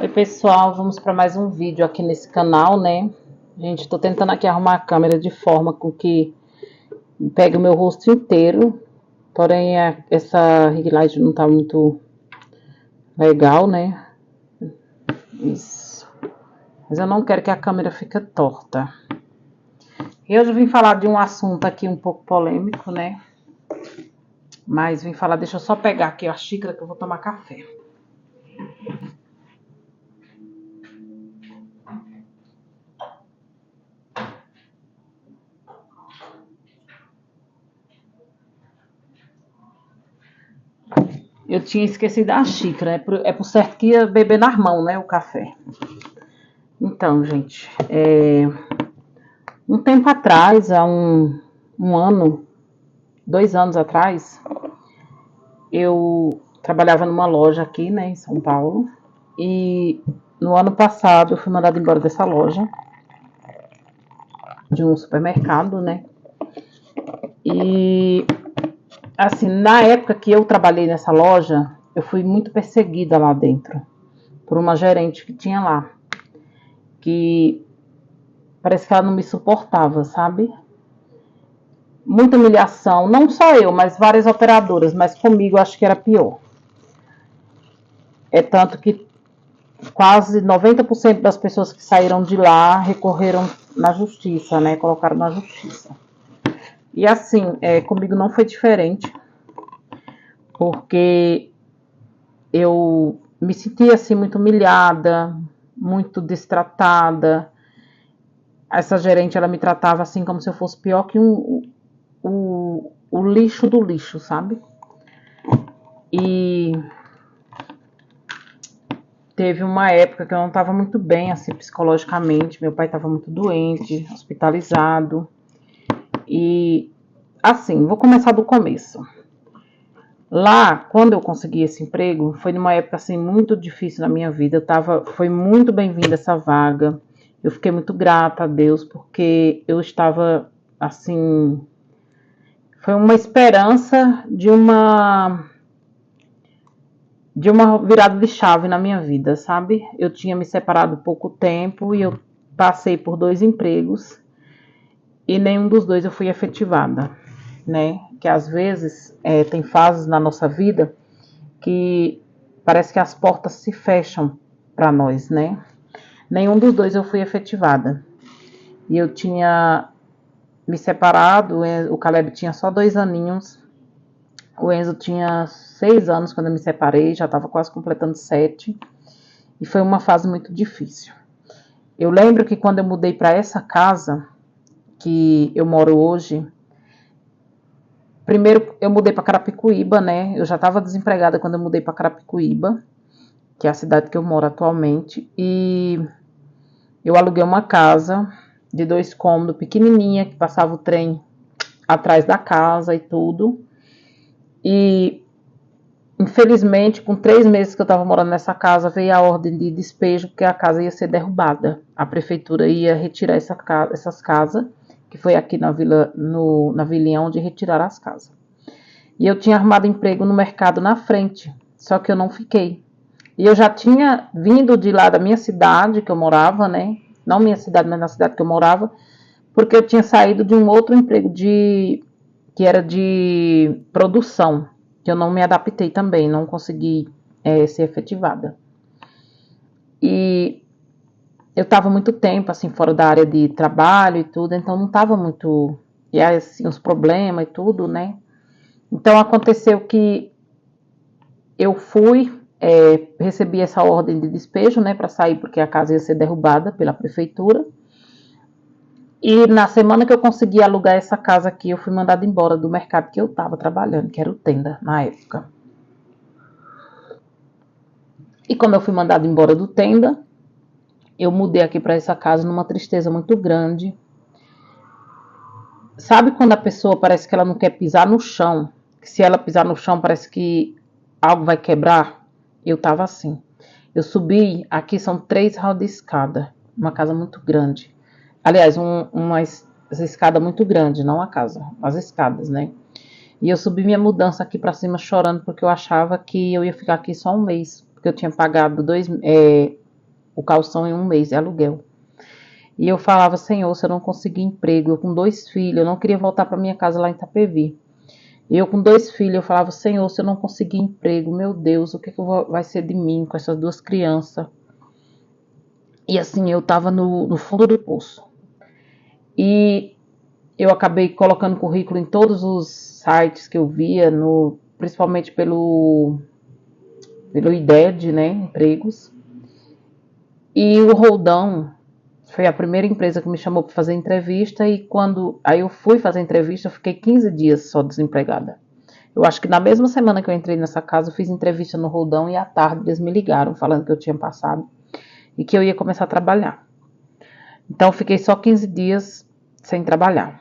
Oi pessoal, vamos para mais um vídeo aqui nesse canal, né? Gente, tô tentando aqui arrumar a câmera de forma com que pegue o meu rosto inteiro, porém essa ring light não tá muito legal, né? Isso. Mas eu não quero que a câmera fique torta. E hoje eu vim falar de um assunto aqui um pouco polêmico, né? Mas vim falar, deixa eu só pegar aqui a xícara que eu vou tomar café. Eu tinha esquecido a xícara, é por certo que ia beber na mão, né, o café. Então, gente, um tempo atrás, há um ano, 2 anos atrás, eu trabalhava numa loja aqui, né, em São Paulo, e no ano passado eu fui mandada embora dessa loja, de um supermercado, né, e assim, na época que eu trabalhei nessa loja, eu fui muito perseguida lá dentro, por uma gerente que tinha lá, que parece que ela não me suportava, sabe? Muita humilhação, não só eu, mas várias operadoras, mas comigo eu acho que era pior. É tanto que quase 90% das pessoas que saíram de lá recorreram na justiça, né? Colocaram na justiça. E assim, comigo não foi diferente, porque eu me senti assim muito humilhada, muito destratada. Essa gerente, ela me tratava assim como se eu fosse pior que o lixo do lixo, sabe? E teve uma época que eu não estava muito bem, assim, psicologicamente. Meu pai estava muito doente, hospitalizado. E, assim, vou começar do começo. Lá, quando eu consegui esse emprego, foi numa época, assim, muito difícil na minha vida. Foi muito bem-vinda essa vaga. Eu fiquei muito grata a Deus, porque eu estava, assim... Foi uma esperança de uma virada de chave na minha vida, sabe? Eu tinha me separado há pouco tempo e eu passei por 2 empregos e nenhum dos dois eu fui efetivada, né? Que às vezes tem fases na nossa vida que parece que as portas se fecham para nós, né? Nenhum dos dois eu fui efetivada. E eu tinha me separado, o Caleb tinha só 2 aninhos, o Enzo tinha 6 anos quando eu me separei, já estava quase completando 7. E foi uma fase muito difícil. Eu lembro que quando eu mudei para essa casa que eu moro hoje, primeiro eu mudei para Carapicuíba, né? Eu já estava desempregada quando eu mudei para Carapicuíba, que é a cidade que eu moro atualmente, e eu aluguei uma casa de 2 cômodos, pequenininha, que passava o trem atrás da casa e tudo. E infelizmente, com 3 meses que eu estava morando nessa casa, veio a ordem de despejo, porque a casa ia ser derrubada. A prefeitura ia retirar essas casas, que foi aqui na vila, na vilinha onde retiraram as casas. E eu tinha arrumado emprego no mercado na frente, só que eu não fiquei. E eu já tinha vindo de lá da minha cidade, que eu morava, né? Não minha cidade, mas na cidade que eu morava, porque eu tinha saído de um outro emprego que era de produção, que eu não me adaptei também, não consegui ser efetivada. E eu estava muito tempo assim fora da área de trabalho e tudo, então não estava muito, e aí, assim, os problemas e tudo, né? Então aconteceu que eu fui, recebi essa ordem de despejo, né, para sair porque a casa ia ser derrubada pela prefeitura. E na semana que eu consegui alugar essa casa aqui, eu fui mandada embora do mercado que eu estava trabalhando, que era o Tenda na época. E como eu fui mandada embora do Tenda, eu mudei aqui para essa casa numa tristeza muito grande. Sabe quando a pessoa parece que ela não quer pisar no chão? Que se ela pisar no chão parece que algo vai quebrar? Eu tava assim. Eu subi, aqui são 3 rodas de escada, uma casa muito grande. Aliás, uma escada muito grande, não a casa, as escadas, né? E eu subi minha mudança aqui para cima chorando porque eu achava que eu ia ficar aqui só um mês, porque eu tinha pagado o calção em um mês de aluguel. E eu falava, Senhor, se eu não conseguir emprego, eu com 2 filhos, eu não queria voltar para minha casa lá em Itapevi. E eu com 2 filhos, eu falava, Senhor, se eu não conseguir emprego, meu Deus, o que vai ser de mim com essas 2 crianças? E assim, eu tava no fundo do poço. E eu acabei colocando currículo em todos os sites que eu via, principalmente pelo IDED, né, empregos. E o Roldão foi a primeira empresa que me chamou para fazer entrevista e aí eu fui fazer entrevista, eu fiquei 15 dias só desempregada. Eu acho que na mesma semana que eu entrei nessa casa, eu fiz entrevista no Roldão e à tarde eles me ligaram falando que eu tinha passado e que eu ia começar a trabalhar. Então eu fiquei só 15 dias sem trabalhar,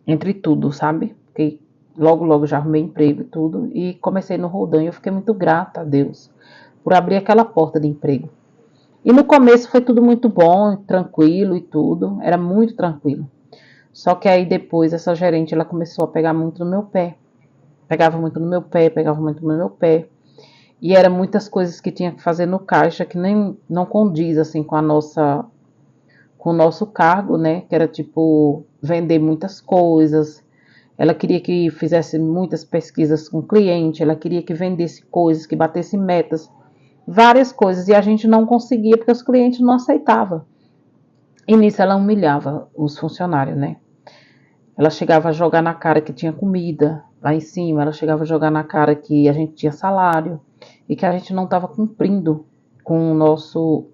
entre tudo, sabe? Fiquei logo já arrumei emprego e tudo e comecei no Roldão e eu fiquei muito grata a Deus por abrir aquela porta de emprego. E no começo foi tudo muito bom, tranquilo e tudo, era muito tranquilo. Só que aí depois essa gerente, ela começou a pegar muito no meu pé. Pegava muito no meu pé. E eram muitas coisas que tinha que fazer no caixa que nem não condiz assim com o nosso cargo, né? Que era tipo vender muitas coisas. Ela queria que fizesse muitas pesquisas com o cliente, ela queria que vendesse coisas, que batesse metas. Várias coisas, e a gente não conseguia porque os clientes não aceitavam. E nisso ela humilhava os funcionários, né? Ela chegava a jogar na cara que tinha comida lá em cima, ela chegava a jogar na cara que a gente tinha salário e que a gente não estava cumprindo com o nosso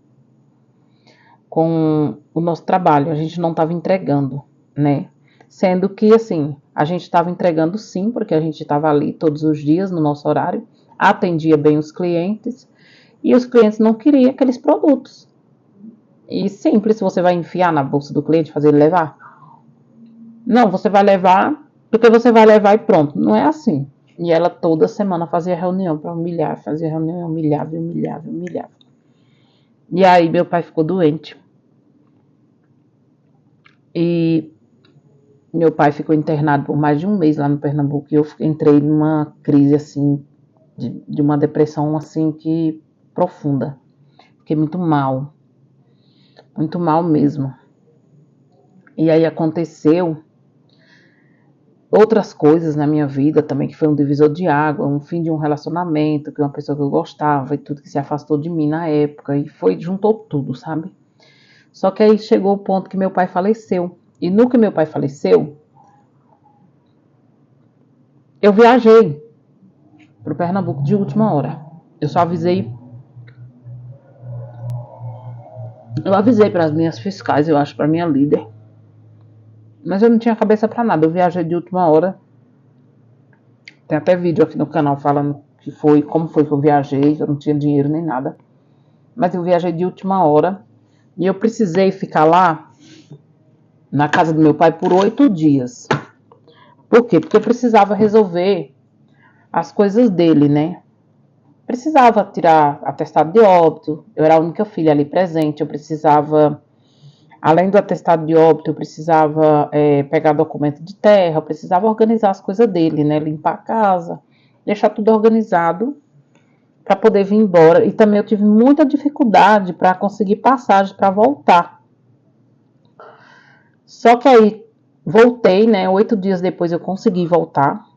trabalho, a gente não estava entregando, né? Sendo que, assim, a gente estava entregando sim, porque a gente estava ali todos os dias no nosso horário, atendia bem os clientes, e os clientes não queriam aqueles produtos. E simples, você vai enfiar na bolsa do cliente, fazer ele levar? Não, você vai levar porque você vai levar e pronto. Não é assim. E ela toda semana fazia reunião para humilhar, fazia reunião, humilhava. E aí meu pai ficou doente. E meu pai ficou internado por mais de um mês lá no Pernambuco. E eu entrei numa crise assim, de uma depressão assim que profunda. Fiquei muito mal mesmo. E aí aconteceu outras coisas na minha vida também, que foi um divisor de água, um fim de um relacionamento, que uma pessoa que eu gostava e tudo, que se afastou de mim na época, e juntou tudo, sabe? Só que aí chegou o ponto que meu pai faleceu. E no que meu pai faleceu, eu viajei pro Pernambuco de última hora. Eu avisei para as minhas fiscais, eu acho, para minha líder. Mas eu não tinha cabeça para nada, eu viajei de última hora. Tem até vídeo aqui no canal falando como foi que eu viajei, eu não tinha dinheiro nem nada. Mas eu viajei de última hora e eu precisei ficar lá na casa do meu pai por 8 dias. Por quê? Porque eu precisava resolver as coisas dele, né? Precisava tirar atestado de óbito, eu era a única filha ali presente, eu precisava, além do atestado de óbito, eu precisava pegar documento de terra, eu precisava organizar as coisas dele, né? Limpar a casa, deixar tudo organizado para poder vir embora. E também eu tive muita dificuldade para conseguir passagem para voltar. Só que aí voltei, né? 8 dias depois eu consegui voltar.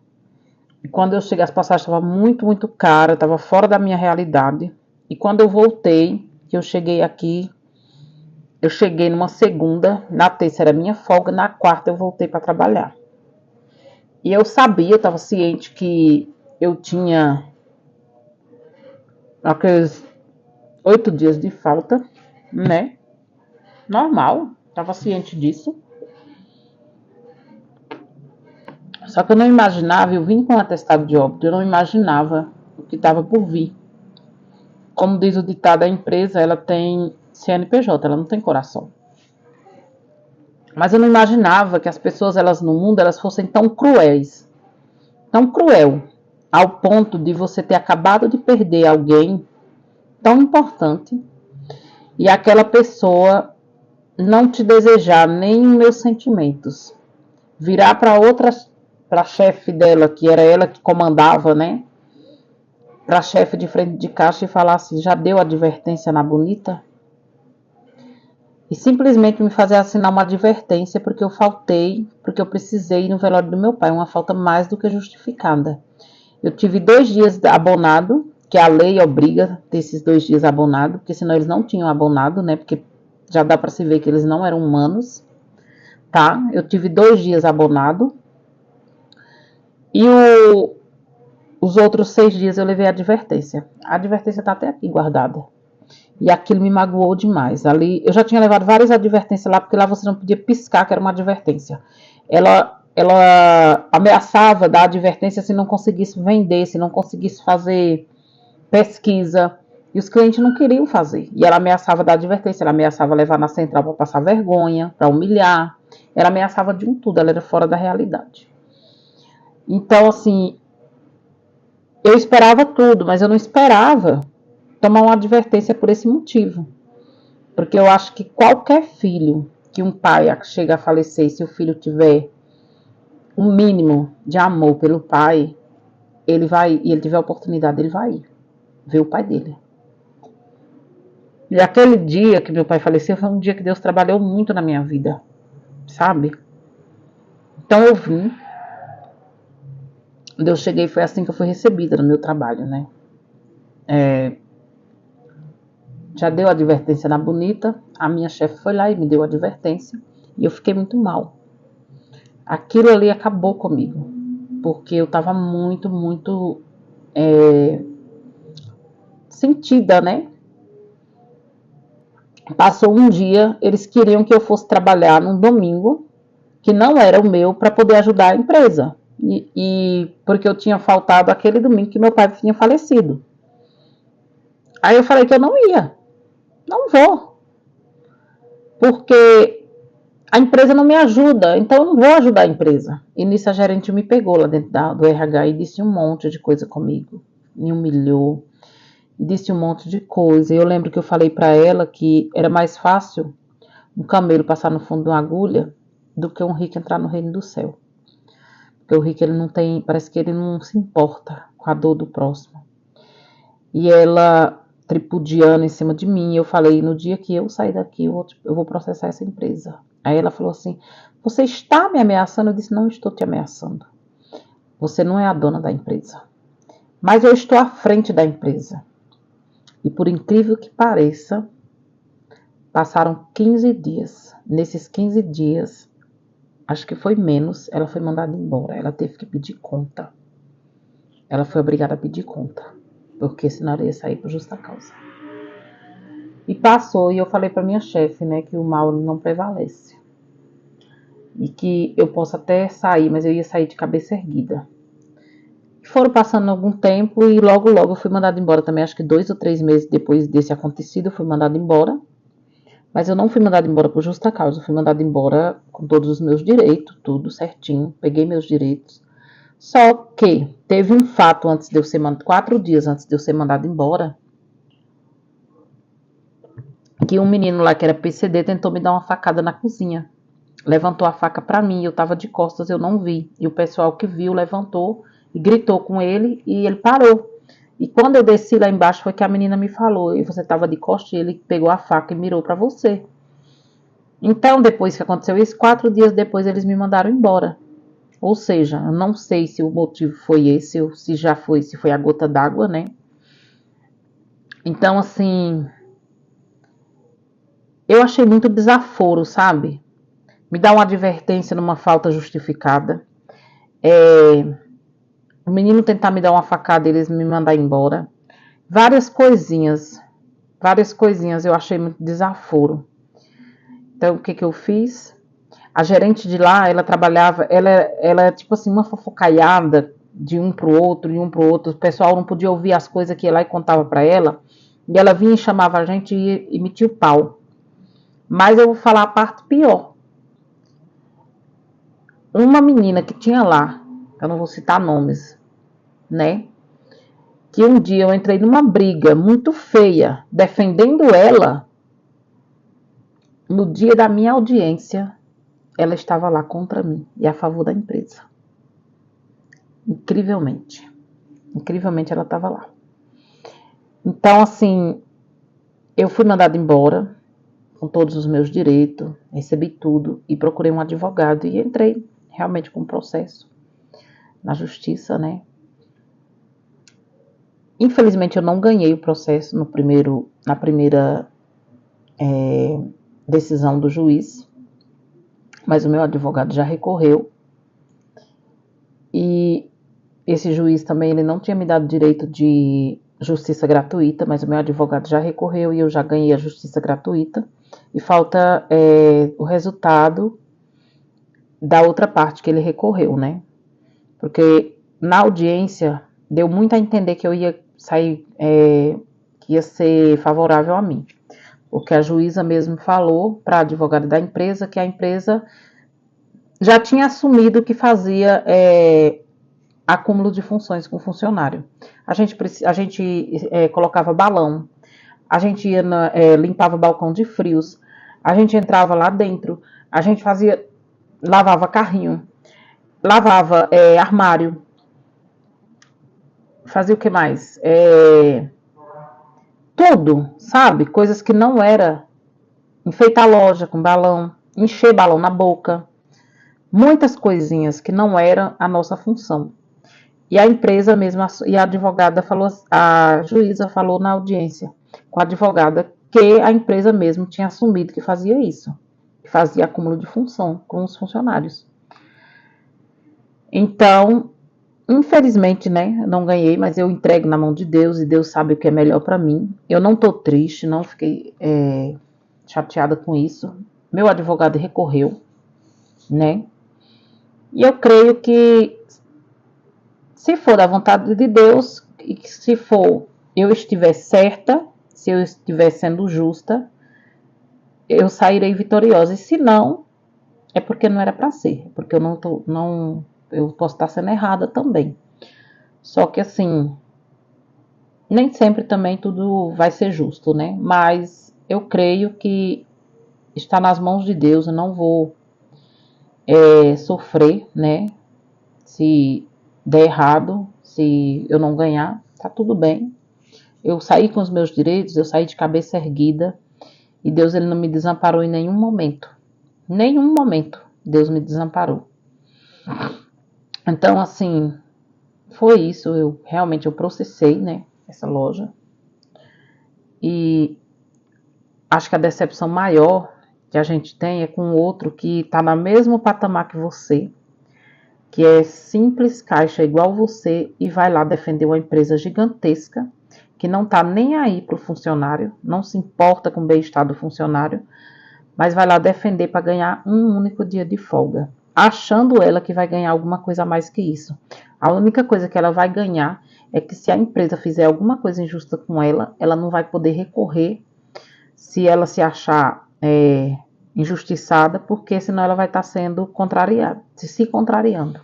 E quando eu cheguei, as passagens estavam muito caras, estava fora da minha realidade. E quando eu voltei, que eu cheguei aqui, eu cheguei numa segunda, na terça era minha folga, na quarta eu voltei para trabalhar. E eu sabia, eu estava ciente que eu tinha aqueles 8 dias de falta, né? Normal, estava ciente disso. Só que eu não imaginava, eu vim com um atestado de óbito, eu não imaginava o que estava por vir. Como diz o ditado, a empresa, ela tem CNPJ, ela não tem coração. Mas eu não imaginava que as pessoas, elas no mundo, elas fossem tão cruéis. Tão cruel, ao ponto de você ter acabado de perder alguém tão importante e aquela pessoa não te desejar nem os meus sentimentos. Virar para a chefe dela, que era ela que comandava, né? Para a chefe de frente de caixa e falar assim, já deu advertência na bonita? e simplesmente me fazer assinar uma advertência porque eu faltei, porque eu precisei ir no velório do meu pai, uma falta mais do que justificada. Eu tive 2 dias abonado, que a lei obriga a ter esses 2 dias abonado, porque senão eles não tinham abonado, né? Porque já dá para se ver que eles não eram humanos, tá? Eu tive 2 dias abonado e os outros 6 dias eu levei a advertência. A advertência tá até aqui guardada. E aquilo me magoou demais. Ali, eu já tinha levado várias advertências lá, porque lá você não podia piscar, que era uma advertência. Ela ameaçava dar advertência se não conseguisse vender, se não conseguisse fazer pesquisa. E os clientes não queriam fazer. E ela ameaçava dar advertência, ela ameaçava levar na central para passar vergonha, para humilhar. Ela ameaçava de um tudo, ela era fora da realidade. Então, assim, eu esperava tudo, mas eu não esperava tomar uma advertência por esse motivo. Porque eu acho que qualquer filho que um pai chega a falecer, se o filho tiver um mínimo de amor pelo pai, ele vai, e ele tiver a oportunidade, ele vai ver o pai dele. E aquele dia que meu pai faleceu foi um dia que Deus trabalhou muito na minha vida, sabe? Então eu vim. Quando eu cheguei, foi assim que eu fui recebida no meu trabalho, né? Já deu advertência na Bonita, a minha chefe foi lá e me deu advertência, e eu fiquei muito mal. Aquilo ali acabou comigo, porque eu tava muito sentida, né? Passou um dia, eles queriam que eu fosse trabalhar num domingo, que não era o meu, para poder ajudar a empresa. E porque eu tinha faltado aquele domingo que meu pai tinha falecido. Aí eu falei que eu não ia. Não vou. Porque a empresa não me ajuda, então eu não vou ajudar a empresa. E nisso a gerente me pegou lá dentro do RH e disse um monte de coisa comigo. Me humilhou. Disse um monte de coisa. E eu lembro que eu falei para ela que era mais fácil um camelo passar no fundo de uma agulha do que um rico entrar no reino do céu. Porque o rico, ele não tem, parece que ele não se importa com a dor do próximo. E ela tripudiando em cima de mim, eu falei, no dia que eu sair daqui, eu vou processar essa empresa. Aí ela falou assim, você está me ameaçando? Eu disse, não estou te ameaçando. Você não é a dona da empresa. Mas eu estou à frente da empresa. E por incrível que pareça, passaram 15 dias. Nesses 15 dias, acho que foi menos, ela foi mandada embora. Ela teve que pedir conta. Ela foi obrigada a pedir conta. Porque senão ela ia sair por justa causa. E passou, e eu falei para minha chefe, né, que o mal não prevalece. E que eu posso até sair, mas eu ia sair de cabeça erguida. Foram passando algum tempo e logo eu fui mandada embora também. Acho que 2 ou 3 meses depois desse acontecido, eu fui mandada embora. Mas eu não fui mandada embora por justa causa. Eu fui mandada embora com todos os meus direitos, tudo certinho. Peguei meus direitos. Só que teve um fato antes de eu ser mandada, 4 dias antes de eu ser mandada embora, que um menino lá que era PCD tentou me dar uma facada na cozinha. Levantou a faca pra mim, eu tava de costas, eu não vi. E o pessoal que viu levantou e gritou com ele e ele parou. E quando eu desci lá embaixo foi que a menina me falou, e você tava de costas e ele pegou a faca e mirou pra você. Então, depois que aconteceu isso, 4 dias depois eles me mandaram embora. Ou seja, eu não sei se o motivo foi esse, ou se já foi, se foi a gota d'água, né? Então, assim, eu achei muito desaforo, sabe? Me dá uma advertência numa falta justificada. O menino tentar me dar uma facada e eles me mandar embora. Várias coisinhas eu achei muito desaforo. Então, o que eu fiz? A gerente de lá, ela trabalhava, ela é tipo assim, uma fofocaiada de um pro outro, O pessoal não podia ouvir as coisas que ia lá e contava pra ela. E ela vinha e chamava a gente e metia o pau. Mas eu vou falar a parte pior. Uma menina que tinha lá, eu não vou citar nomes, né? Que um dia eu entrei numa briga muito feia, defendendo ela. No dia da minha audiência, ela estava lá contra mim e a favor da empresa. Incrivelmente. Incrivelmente ela estava lá. Então, assim, eu fui mandada embora com todos os meus direitos, recebi tudo e procurei um advogado e entrei realmente com um processo na justiça, né? Infelizmente eu não ganhei o processo na primeira decisão do juiz, mas o meu advogado já recorreu e esse juiz também ele não tinha me dado direito de justiça gratuita, mas o meu advogado já recorreu e eu já ganhei a justiça gratuita e falta o resultado da outra parte que ele recorreu, né? Porque na audiência deu muito a entender que eu ia sair, que ia ser favorável a mim. Porque a juíza mesmo falou para a advogada da empresa que a empresa já tinha assumido que fazia acúmulo de funções com o funcionário. A gente colocava balão, a gente limpava balcão de frios, a gente entrava lá dentro, a gente lavava carrinho, lavava armário, fazia o que mais? Tudo, sabe? Coisas que não era enfeitar a loja com balão, encher balão na boca, muitas coisinhas que não eram a nossa função. E a empresa mesmo, e a advogada falou, a juíza falou na audiência com a advogada que a empresa mesmo tinha assumido que fazia isso, que fazia acúmulo de função com os funcionários. Então, infelizmente, né, não ganhei, mas eu entrego na mão de Deus e Deus sabe o que é melhor para mim. Eu não tô triste, não fiquei chateada com isso. Meu advogado recorreu, né? E eu creio que se for da vontade de Deus, e se for eu estiver certa, se eu estiver sendo justa, eu sairei vitoriosa. E se não, é porque não era para ser, porque eu posso estar sendo errada também. Só que assim, nem sempre também tudo vai ser justo, né? Mas eu creio que está nas mãos de Deus, eu não vou sofrer, né? Se der errado, se eu não ganhar, tá tudo bem. Eu saí com os meus direitos, eu saí de cabeça erguida e Deus ele não me desamparou em nenhum momento. Nenhum momento Deus me desamparou. Então, assim, foi isso. Eu realmente processei, né, essa loja. E acho que a decepção maior que a gente tem é com outro que está no mesmo patamar que você, que é simples caixa igual você e vai lá defender uma empresa gigantesca que não está nem aí para o funcionário, não se importa com o bem-estar do funcionário, mas vai lá defender para ganhar um único dia de folga, achando ela que vai ganhar alguma coisa a mais que isso. A única coisa que ela vai ganhar é que se a empresa fizer alguma coisa injusta com ela, ela não vai poder recorrer se ela se achar injustiçada, porque senão ela vai estar sendo contrariada, se contrariando.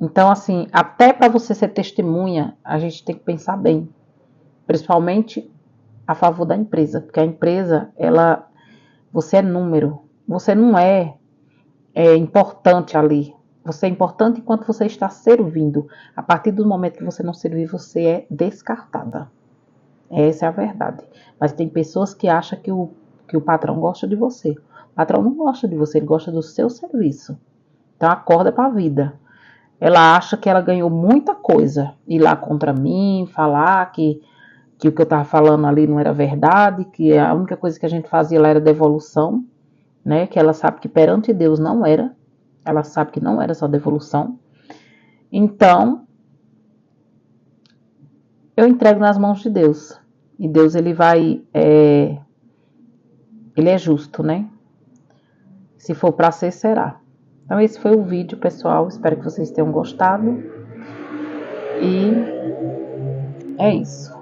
Então, assim, até para você ser testemunha, a gente tem que pensar bem, principalmente a favor da empresa, porque a empresa, você é número, você não é importante ali. Você é importante enquanto você está servindo. A partir do momento que você não servir, você é descartada. Essa é a verdade. Mas tem pessoas que acham que o patrão gosta de você. O patrão não gosta de você, ele gosta do seu serviço. Então acorda para a vida. Ela acha que ela ganhou muita coisa. Ir lá contra mim, falar que o que eu estava falando ali não era verdade, que a única coisa que a gente fazia lá era devolução, né? Que ela sabe que perante Deus não era. Ela sabe que não era só devolução. Então, eu entrego nas mãos de Deus. E Deus, ele é justo, né? Se for para ser, será. Então, esse foi o vídeo, pessoal. Espero que vocês tenham gostado. E é isso.